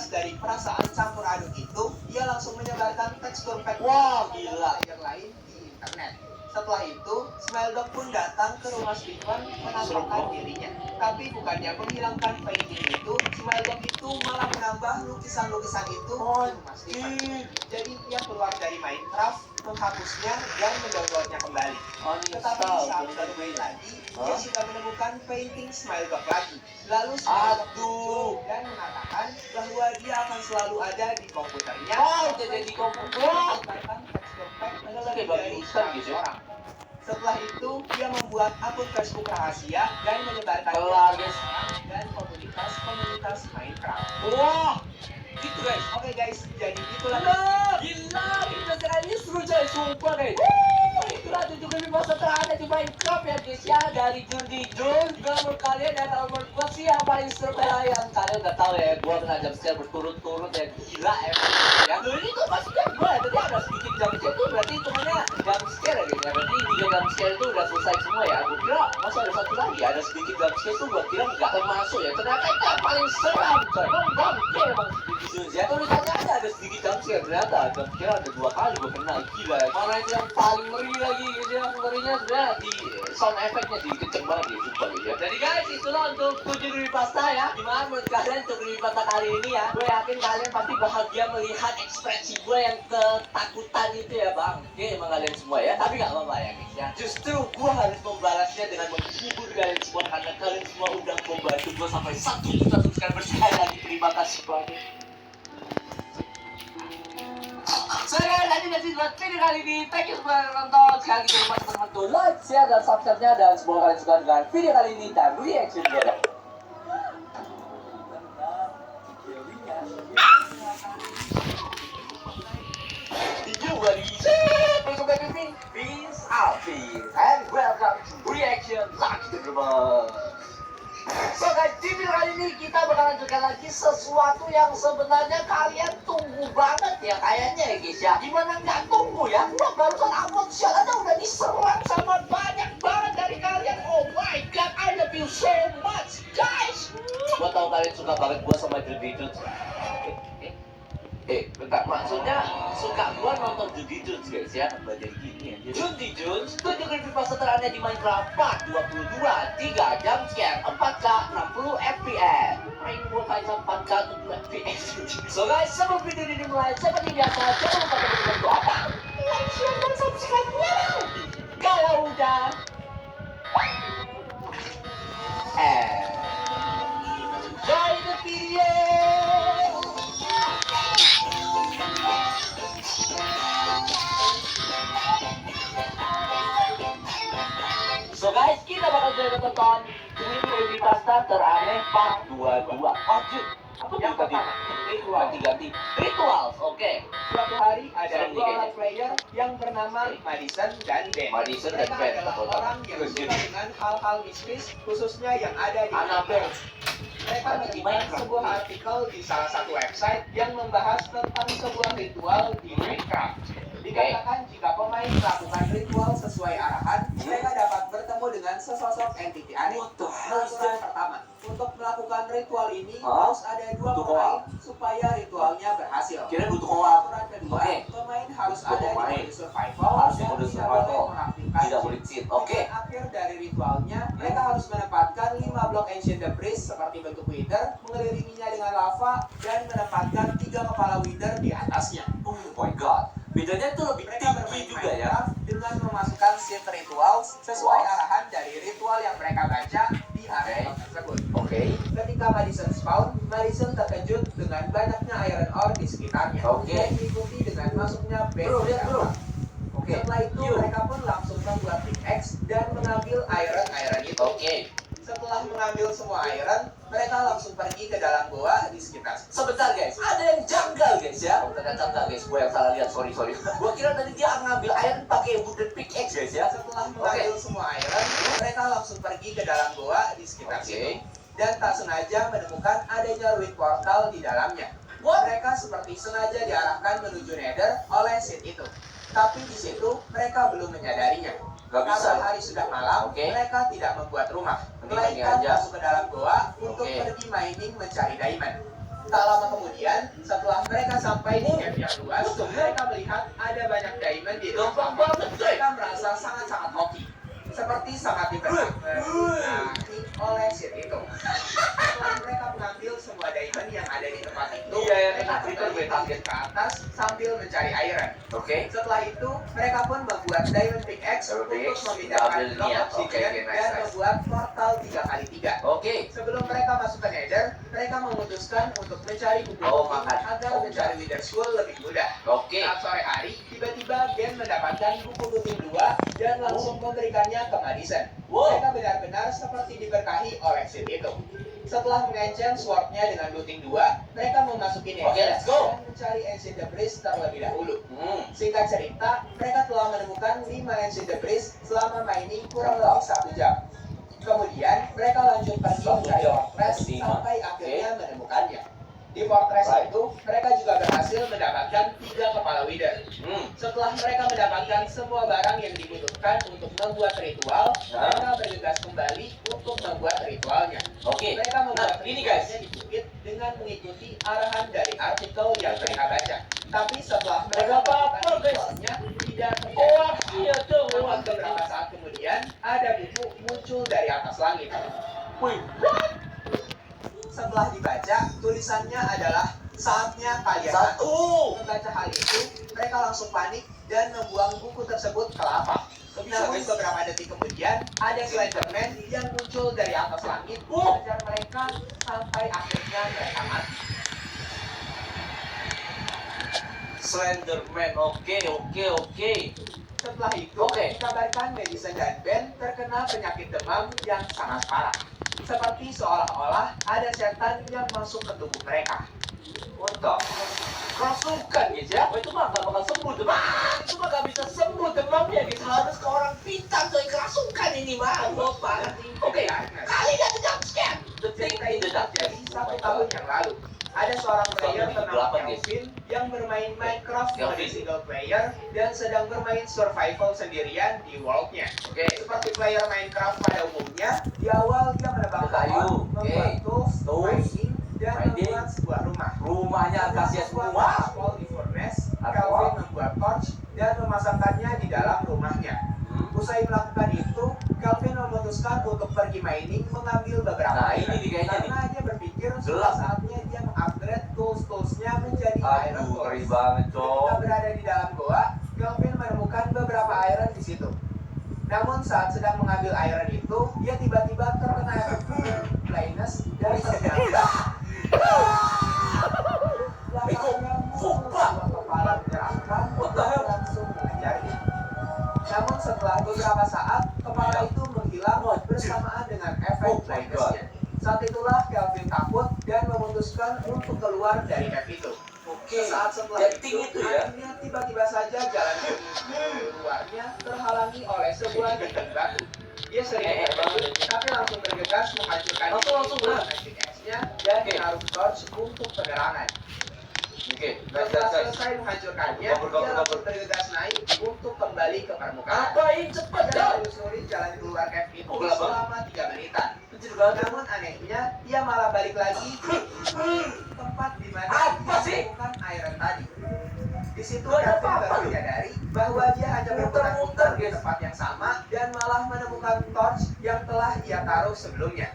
terlepas dari perasaan campur aduk itu, dia langsung menyebarkan tekstur pack Wah, gila. player lain di internet. Setelah itu, Smiledog pun datang ke rumah Stephen menampakkan dirinya. Tapi bukannya menghilangkan painting itu, Smiledog itu malah menambah lukisan-lukisan itu di rumah Stephen. Jadi dia keluar dari Minecraft, menghapusnya dan mendownloadnya kembali. Tetapi saat bermain lagi, dia sudah menemukan painting Smiledog lagi. Lalu Smiledog muncul dan mengatakan bahwa dia akan selalu ada di komputernya. Udah jadi komputer. Dari 100 orang. Setelah itu, dia membuat akun Facebook rahasia dan menyebarkannya ke orang dan komunitas Minecraft. Wah, gitu guys. Oke guys, jadi itulah Gila, kita sekarang ini seru coy, sumpah guys. Itulah 7 kebebasan terada di Minecraft ya guys ya. Dari Jundi Jun, gimana menurut kalian ya? Kalau menurut gua sih yang paling seru ya, yang kalian udah tahu ya, gua kena jumpscare berturut-turut ya, gila emang ya. Dulu ini tuh maksudnya gimana? Tadi ada sedikit jumpscare tuh berarti hitungannya jumpscare ya gitu ya. Berarti 3 jumpscare itu udah selesai semua ya. Gua kira masih ada satu lagi, ada sedikit jumpscare tuh gua kira nggak termasuk ya. Ternyata itu yang paling seram coy. Emang jumpscare emang sedikit Jun ya. Tulisannya ada sedikit jumpscare, ternyata jumpscare ada 2 kali gua kena, gila ya. Mana itu yang paling ngeri lagi gitu ya. Ngerinya sebenarnya di sound effect-nya kenceng banget ya, sumpah gitu ya. Jadi guys, itulah untuk 7 creepypasta ya. Gimana menurut kalian untuk creepypasta kali ini ya? Gue yakin kalian pasti bahagia melihat ekspresi gue yang ketakutan itu ya bang. Oke, emang kalian semua ya. Tapi gak apa-apa ya guys ya. Justru gue harus membalasnya dengan menghibur kalian semua, karena kalian semua udah membantu gue sampai 1 juta subscriber. Sekali lagi terima kasih banget. So guys, tadi udah sih buat video kali ini. Thank you sudah nonton. Sekali lagi jangan lupa teman-teman tuh like, share, dan subscribe-nya. Dan semoga kalian suka dengan video kali ini dan reaction nya. Peace out, peace, and welcome to reaction lagi teman-teman. So guys, di video kali ini kita bakal lanjutkan lagi sesuatu yang sebenarnya kalian tunggu banget ya kayaknya ya guys ya. Gimana nggak tunggu ya? Gua barusan upload shot aja udah diserang sama banyak banget dari kalian. Oh my god, I love you so much guys. Gua tahu kalian suka banget gua sama Judy Jones. Bentar, maksudnya suka gua nonton Judy Jones guys ya. Nggak jadi gini aja. Judy Jones, 7 creepypasta teraneh di Minecraft Part 22, 3 jam scan, 4K, 60 FPS. Main gua kayak 4K, 60 FPS. So guys, sebelum video ini mulai, seperti biasa, jangan lupa teman-teman untuk apa? Like, share, dan subscribe-nya. Kalau udah enjoy the video. So guys, kita bakal jadi tonton ini creepypasta teraneh part 22. Apa yang pertama? Ganti. Rituals, oke. Suatu hari ada 2 orang player yang bernama Madison dan Ben. Mereka adalah orang yang suka dengan hal-hal mistis, khususnya yang ada di Annabelle. Mereka menemukan sebuah artikel di salah satu website yang membahas tentang sebuah ritual di Minecraft. Dikatakan jika pemain melakukan ritual sesuai arahan, mereka dapat bertemu dengan sesosok entiti aneh. Peraturan pertama, untuk melakukan ritual ini harus ada 2 pemain supaya ritualnya berhasil. Kira butuh kolam. Peraturan kedua, pemain harus ada di mode survival Harus dan mode tidak boleh survival. mengaktifkan Tidak boleh cheat. Oke. Di akhir dari ritualnya, mereka harus menempatkan 5 blok ancient debris seperti bentuk wither, mengelilinginya dengan lava, dan menempatkan 3 kepala wither di atasnya. Oh my god. Bedanya itu lebih Mereka tinggi bermain juga ya. Minecraft dengan memasukkan scene rituals sesuai arahan dari ritual yang mereka baca di area tersebut. Oke. Ketika Madison spawn, Madison terkejut dengan banyaknya iron ore di sekitarnya. Oke. Dan diikuti dengan masuknya base Bro. Oke. Setelah itu mereka pun langsung membuat pickaxe dan mengambil iron itu. Oke. Setelah mengambil semua iron, mereka langsung pergi ke dalam goa di sekitar. Sebentar guys, ada yang janggal guys ya. Ternyata enggak guys, gue yang salah lihat, sorry. Gue kira tadi dia ngambil iron pakai wooden pickaxe guys ya. Setelah mengambil semua iron, mereka langsung pergi ke dalam goa di sekitar situ. Dan tak sengaja menemukan adanya ruin portal di dalamnya. Mereka seperti sengaja diarahkan menuju Nether oleh Sid itu. Tapi di situ mereka belum menyadarinya. Karena hari sudah malam, mereka tidak membuat rumah, melainkan masuk ke dalam goa untuk pergi mining mencari diamond. Tak lama kemudian, setelah mereka sampai di camp yang luas, mereka melihat ada banyak diamond di dekat Gampang lapangan. banget, coy. Mereka merasa sangat-sangat hoki, seperti sangat diperhatikan oleh Sid itu. Setelah mereka mengambil semua diamond yang ada di tempat itu, Iya, ya, mereka enak, kembali gue bangkit ke atas sambil mencari iron. Oke. Setelah itu, mereka pun membuat diamond pickaxe untuk memindahkan Ambil blok niat. obsidian Oke, dan nice. membuat portal 3x3. Oke. Sebelum mereka masuk ke Nether, mereka memutuskan untuk mencari buku makan. agar mencari Wither Scroll lebih mudah. Oke. Saat sore hari, tiba-tiba Ben mendapatkan buku Looting 2 dan langsung memberikannya ke Madison. Mereka benar-benar seperti diberkahi oleh Sid itu. Setelah mengencam swordnya dengan Looting 2, mereka memasuki Nether Oke, let's go. dan mencari Ancient Debris terlebih dahulu. Singkat cerita, mereka telah menemukan 5 Ancient Debris selama mining kurang lebih 1 jam. Kemudian, mereka lanjut pergi mencari fortress sampai akhirnya menemukannya. Di fortress itu, mereka juga berhasil mendapatkan 3 kepala Wither. Setelah mereka mendapatkan semua barang yang dibutuhkan untuk membuat ritual, mereka bergegas kembali untuk membuat ritualnya. Oke. Mereka membuat ini guys. ritualnya di bukit dengan mengikuti arahan dari artikel yang mereka baca. Tapi setelah mereka melakukan ritualnya, tidak terjadi. Iya tuh. Namun beberapa saat kemudian, ada buku muncul dari atas langit. Wih. Setelah dibaca, tulisannya adalah saatnya kalian mati. Membaca hal itu, mereka langsung panik dan membuang buku tersebut ke lava. Namun beberapa detik kemudian, ada Slenderman yang muncul dari atas langit mengejar mereka sampai akhirnya mereka mati. Slenderman. Oke. Setelah itu, dikabarkan Madison dan Ben terkena penyakit demam yang sangat parah. Seperti seolah-olah ada setan yang masuk ke tubuh mereka. Untuk kerasukan guys ya. Itu mah gak bakal sembuh demam. Itu mah gak bisa sembuh demamnya guys. Harus ke orang pintar coy. Kerasukan ini mah. Oke. Kali gak jump scare. Cerita ini terjadi 1 tahun yang lalu. Ada seorang player bernama Kelvin yang bermain Minecraft mode single player dan sedang bermain survival sendirian di world-nya. Seperti player Minecraft pada umumnya, di awal dia menebang kayu, membuat tools, mining, dan membuat sebuah rumah. Rumahnya akasya semua. Di furnace, Kelvin membuat torch dan memasangkannya di dalam rumahnya. Usai melakukan itu, Kelvin memutuskan untuk pergi mining mengambil beberapa iron. Karena dia berpikir sudah saatnya dia mengupgrade tools-toolsnya menjadi iron tools. Keren banget Ketika berada di dalam goa, Kelvin menemukan beberapa iron di situ. Namun saat sedang mengambil iron itu, dia tiba-tiba terkena efek blindness dan terjatuh. Kepala menyerangkan dan langsung mengejarnya. Namun setelah beberapa saat, kepala itu menghilang bersamaan dengan efek blindness-nya. Saat itulah Kelvin takut dan memutuskan untuk keluar dari cave itu. Sesaat setelah itu, akhirnya tiba-tiba saja jalan keluarnya terhalangi oleh sebuah dinding batu. Dia sering terbangun, tapi langsung bergegas menghancurkan magic X-nya dan menaruh torch untuk penerangan. Setelah selesai menghancurkannya, dia langsung bergegas naik untuk kembali ke permukaan. Dan menyusuri jalan keluar cave itu selama 3 menitan. Namun anehnya, dia malah balik lagi ke tempat di mana dia menemukan iron tadi. Di situ Kelvin baru menyadari bahwa dia hanya berputar-putar di tempat yang sama dan malah menemukan torch yang telah ia taruh sebelumnya.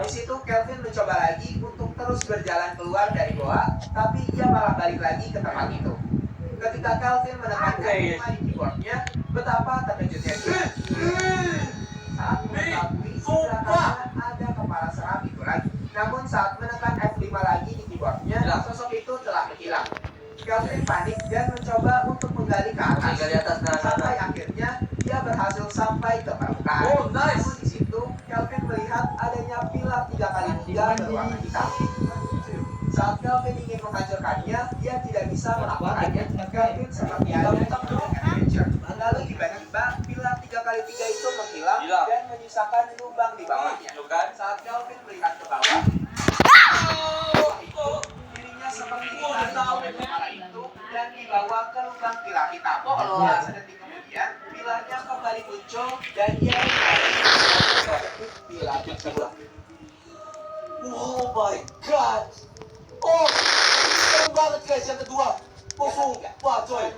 Di situ Kelvin mencoba lagi untuk terus berjalan keluar dari goa, tapi ia malah balik lagi ke tempat itu. Ketika Kelvin menekan F5 di keyboardnya, betapa terkejutnya dia. Saat mengetahui di belakangnya ada kepala seram itu lagi. Namun saat menekan F5 lagi di keyboardnya, sosok itu telah menghilang. Kelvin panik dan mencoba untuk menggali ke atas. Sampai akhirnya dia berhasil sampai ke permukaan. Namun di situ Kelvin melihat adanya pilar 3x3 berwarna hitam. Saat Kelvin ingin menghancurkannya, dia tidak bisa melakukannya. Kelvin seperti ada di adventure. Lalu tiba-tiba pilar 3x3 itu menghilang dan menyisakan lubang di bawahnya. Saat Kelvin melihat ke bawah, dirinya seperti ditarik oleh kepala itu dan dibawa ke lubang pilar hitam. Dan sedetik kemudian, pilarnya kembali muncul dan dia kembali ke pilar tersebut. Oh my god. Oh, keren banget guys yang kedua. Musuh, wah coy.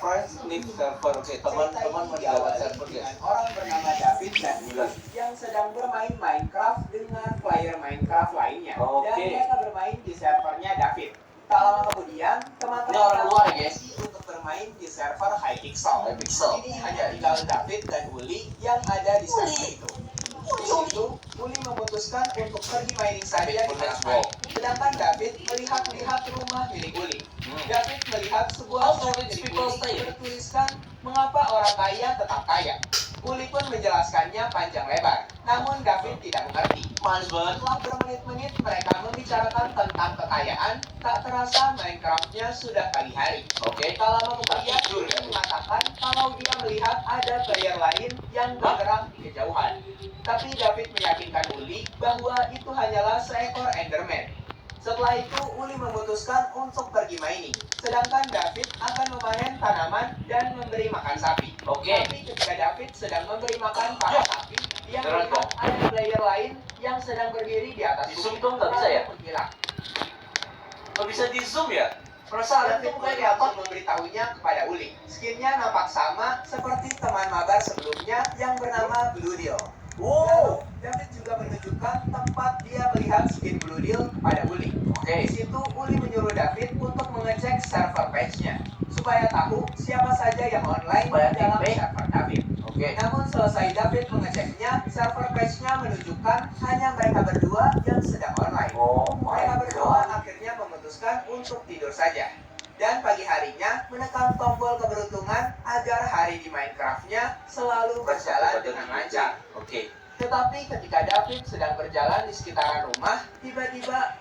Friends leave server. Oke, teman-teman meninggalkan server guys. Orang bernama David dan Willy yang sedang bermain Minecraft dengan player Minecraft lainnya. Oke. Dan mereka bermain di servernya David. Tak lama kemudian, teman-teman Ini orang luar ya, guys? untuk bermain di server Hypixel. Hypixel. Ini hanya tinggal David dan Uli yang ada di server itu. Di situ, Uli memutuskan untuk pergi mining saja di malam hari. Sedangkan David melihat rumah milik Uli. David melihat sebuah How do surat rich milik people Uli stay? bertuliskan mengapa orang kaya tetap kaya. Uli pun menjelaskannya panjang lebar. Namun David tidak mengerti. Males banget. Setelah bermenit-menit mereka membicarakan tentang kekayaan, tak terasa Minecraftnya sudah pagi hari. Oke. Tak lama kemudian, Uli mengatakan kalau dia melihat ada player lain yang bergerak di kejauhan. Tapi David meyakinkan Uli bahwa itu hanyalah seekor Enderman. Setelah itu, Uli memutuskan untuk pergi mining. Sedangkan David akan memanen tanaman dan memberi makan sapi. Oke. Tapi ketika David sedang memberi makan para sapi, dia melihat ada player lain yang sedang berdiri di atas Di zoom bukit. dong, nggak bisa ya? Lalu menghilang. Nggak bisa di zoom ya? Perasaan David itu pun kayak apa? langsung memberitahunya kepada Uli. Skinnya nampak sama seperti teman mabar sebelumnya yang bernama Blue Deal. Wow. Lalu, David juga menunjukkan tempat dia melihat skin Blue Deal kepada Uli. Di situ Uli menyuruh David untuk mengecek server page-nya supaya tahu siapa saja yang online Supaya dalam tim-mate. server David. Oke. Namun selesai David mengeceknya, server page-nya menunjukkan hanya mereka berdua yang sedang online. Oh Mereka my berdua god. akhirnya memutuskan untuk tidur saja. Dan pagi harinya menekan tombol keberuntungan agar hari di Minecraft-nya selalu berjalan dengan lancar. Oke. Tetapi ketika David sedang berjalan di sekitaran rumah, tiba-tiba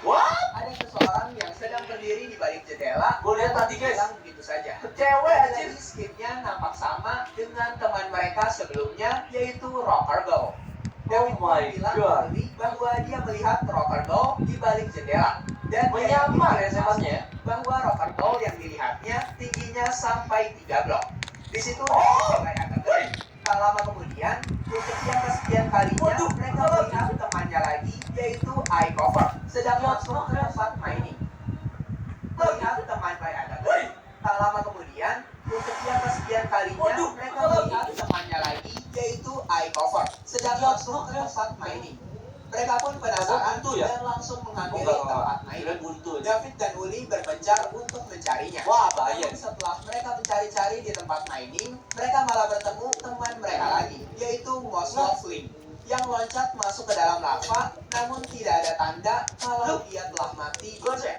What? ada seseorang yang sedang berdiri di balik jendela. Gua lihat tadi, guys. Bilang begitu saja. Cewek anjir. Jadi skinnya nampak sama dengan teman mereka sebelumnya, yaitu Rocker Girl. David Oh my bilang ke God. Uli bahwa dia melihat Rocker Girl di balik jendela. Dan dia Menyamar ya yakin semasnya ya? bahwa Rocker Girl yang dilihatnya tingginya sampai 3 blok. Di situ mulai agak geli. Tak lama kemudian, untuk yang kesekian kalinya, Waduh, mereka apa? melihat temannya lagi, yaitu iCover, sedang masuk ke tempat mining. Melihat teman baik agak geli. Tak lama kemudian, untuk yang kesekian kalinya, Waduh, mereka apa? melihat temannya lagi, yaitu iCover, sedang masuk ke tempat mining. Mereka pun penasaran buntu ya? dan langsung menghampiri Enggak, tempat kira mining. buntu. David dan Uli berpencar untuk mencarinya. Wah, bahaya. Namun setelah mereka mencari-cari di tempat mining, mereka malah bertemu teman mereka lagi, yaitu Mosswolfling, yang loncat masuk ke dalam lava, namun tidak ada tanda kalau dia telah mati. Karena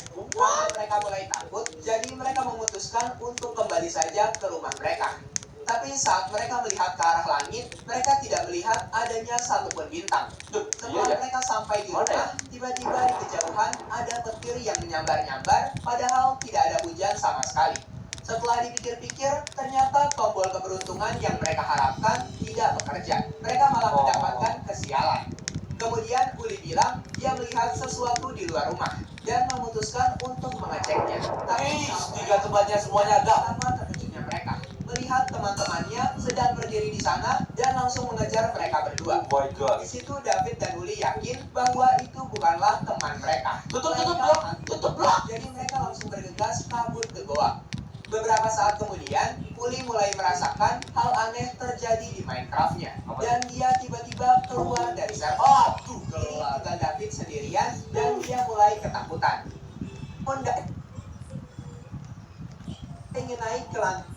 mereka mulai takut, jadi mereka memutuskan untuk kembali saja ke rumah mereka. Tapi saat mereka melihat ke arah langit, mereka tidak melihat adanya satupun bintang. Setelah Iya ya? mereka sampai di Mana rumah, tiba-tiba di kejauhan ada petir yang menyambar-nyambar, padahal tidak ada hujan sama sekali. Setelah dipikir-pikir, ternyata tombol keberuntungan yang mereka harapkan tidak bekerja. Mereka malah mendapatkan kesialan. Kemudian Uli bilang dia melihat sesuatu di luar rumah dan memutuskan untuk mengeceknya. Tapi Tiga tempatnya semuanya ada. apa terkejutnya mereka melihat teman-temannya sedang berdiri di sana dan langsung mengejar mereka berdua. Oh my god. Di situ David dan Uli yakin bahwa itu bukanlah teman mereka. Tutup Melainkan blok, hantu. tutup blok. Jadi mereka langsung bergegas kabur ke goa. Beberapa saat kemudian, Uli mulai merasakan hal aneh terjadi di Minecraft-nya. Apa? Dan dia tiba-tiba keluar dari server. Ini tinggal David sendirian dan dia mulai ketakutan. Honda ingin naik ke lantai.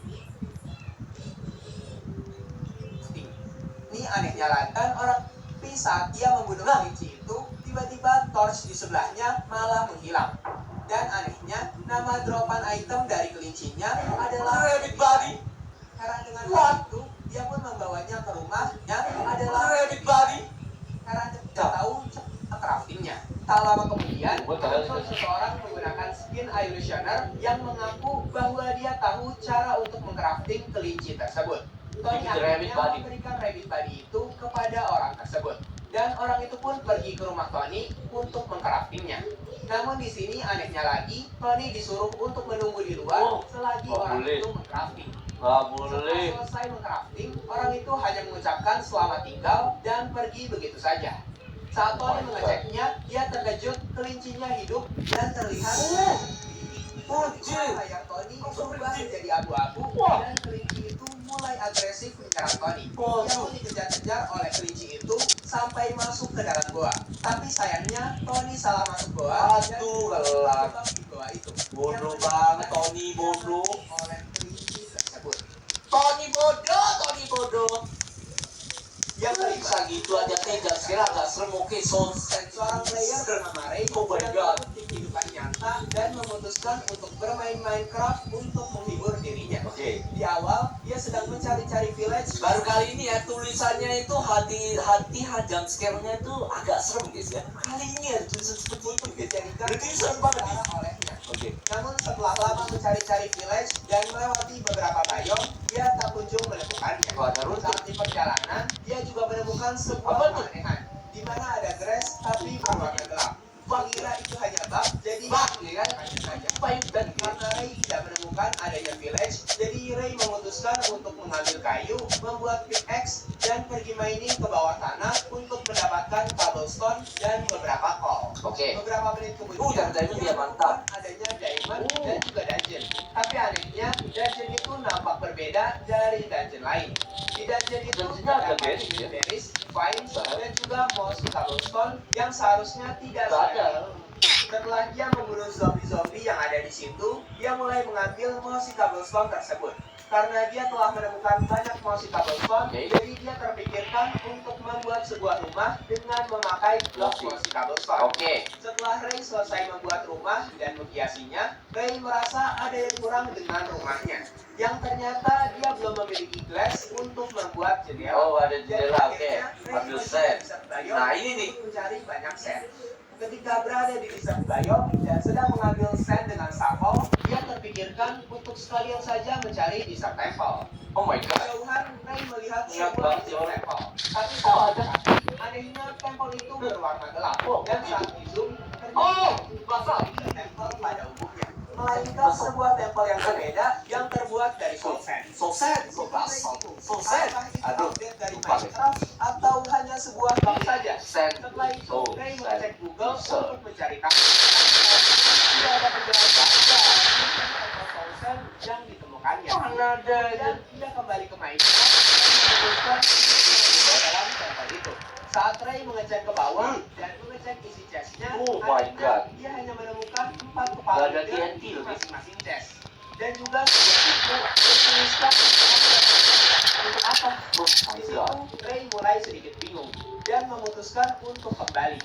Ini anehnya lagi, dan orang tapi saat dia membunuh kelinci itu, tiba-tiba torch di sebelahnya malah menghilang. Dan anehnya, nama dropan item dari kelincinya adalah Rabbit body. Karena dengan hal itu, dia pun membawanya ke rumahnya adalah Rabbit body. karena tidak tahu cara craftingnya. Tak lama kemudian, What the hell? muncul seseorang menggunakan skin illusioner yang mengaku bahwa dia tahu cara untuk mengcrafting kelinci tersebut. Tony Bikin rabbit akhirnya body. memberikan rabbit body itu kepada orang tersebut. Dan orang itu pun pergi ke rumah Tony untuk mengcraftingnya. Namun di sini anehnya lagi, Tony disuruh untuk menunggu di luar Oh, selagi nggak orang boleh. itu mengcrafting. Nggak Setelah boleh. selesai mengcrafting, orang itu hanya mengucapkan selamat tinggal dan pergi begitu saja. Saat Tony mengeceknya, dia terkejut kelincinya hidup dan terlihat layar Tony berubah menjadi abu-abu dan kelinci itu mulai agresif menyerang Tony. Dia pun dikejar-kejar oleh kelinci itu sampai masuk ke dalam goa. Tapi sayangnya Tony salah masuk goa dan terjebak di goa itu. Bodoh banget, Tony bodoh. Oleh kelinci tersebut. Tony bodoh. Yang kelima, Bisa gitu aja tega, sekarang agak serem. Oke, seorang player bernama Ray Oh my yang God. takut di kehidupan nyata dan memutuskan untuk bermain Minecraft untuk menghibur dirinya. Oke. Di awal, dia sedang mencari-cari village. Baru kali ini ya tulisannya itu hati jump scare-nya itu agak serem guys ya. Kali ini ya tulisan seperti itu guys. dijadikan Berarti serem banget nih. sejarah olehnya. Oke. Namun setelah lama mencari-cari village dan melewati beberapa biom, dia tak kunjung menemukannya. Saat di perjalanan, dia juga menemukan sebuah keanehan, di mana ada grass tapi berwarna gelap. Mengira itu hanya bug, jadi Ya kan? hanya saja. Dan Karena Ray tidak menemukan adanya village, jadi Ray memutuskan untuk mengambil kayu, membuat pickaxe, dan pergi mining ke bawah tanah untuk mendapatkan cobblestone dan beberapa coal. Oke. Beberapa menit kemudian, dan diamond dia mantap. adanya diamond dan juga dungeon. Tapi anehnya, dungeon itu nampak berbeda dari dungeon lain. Di dungeon itu Dungeonnya ada terdapat berries, ya? berries, vines, Bah. dan juga moss cobblestone yang seharusnya tidak Nggak ada. Setelah dia membunuh zombie-zombie yang ada di situ, dia mulai mengambil mossy cobblestone tersebut. Karena dia telah menemukan banyak mossy cobblestone, Oke. jadi dia terpikirkan untuk membuat sebuah rumah dengan memakai blok mossy cobblestone. Oke. Setelah Ray selesai membuat rumah dan menghiasinya, Ray merasa ada yang kurang dengan rumahnya. Yang ternyata dia belum memiliki glass untuk membuat jendela. Oh, ada Jadi jendela, oke. akhirnya, Ray Ambil pergi set. ke desert biome Nah, ini nih. untuk mencari banyak set. Ketika berada di desert biome dan sedang mengambil sand dengan shovel, dia terpikirkan untuk sekalian saja mencari desert temple. Oh my god. Kejauhan, Ray melihat Ingat sebuah banget sih desert orang. temple. Tapi Oh, ada. anehnya temple itu berwarna gelap Oh, dan gitu. saat di zoom Oh, basah temple pada umumnya. Melainkan sebuah temple yang berbeda yang terbuat dari soul sand. Soset. Apakah itu Aduh. update dari lupa deh. Minecraft atau hanya sebuah bug saja? Sand. Setelah itu, Oh, Ray sand. mengecek Google Bisa. untuk mencari tahu. Tidak ada penjelasan tentang soul sand yang ditemukannya. Mana ada Dan dia kembali ke Minecraft dan memutuskan untuk dalam temple itu. Saat Ray mengecek ke bawah dan mengecek isi chestnya, Oh my akhirnya God. dia hanya menemukan 4 Nggak kepala ada leader TNT di loh, guys. masing-masing chest. Dan juga sebuah buku bertuliskan untuk apa? Oh my Di situ god. Ray mulai sedikit bingung dan memutuskan untuk kembali.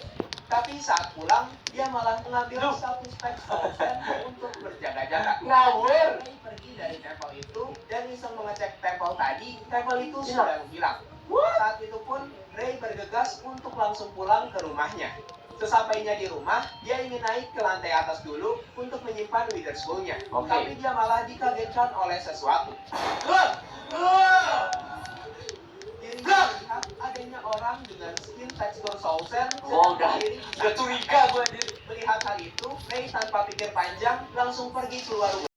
Tapi saat pulang, dia malah mengambil satu stack soul sand untuk berjaga-jaga. Ngawur. Ray pergi dari temple itu dan iseng mengecek temple tadi, temple itu sudah menghilang. Saat itu pun Ray bergegas untuk langsung pulang ke rumahnya. Sesampainya di rumah, dia ingin naik ke lantai atas dulu untuk menyimpan witherspoon-nya. Oke. Tapi dia malah dikagetkan oleh sesuatu. Dirinya melihat adanya orang dengan skin tekstur soul sand Oh, udah berdiri di curiga gue. Melihat hal itu, Ray tanpa pikir panjang langsung pergi keluar rumah.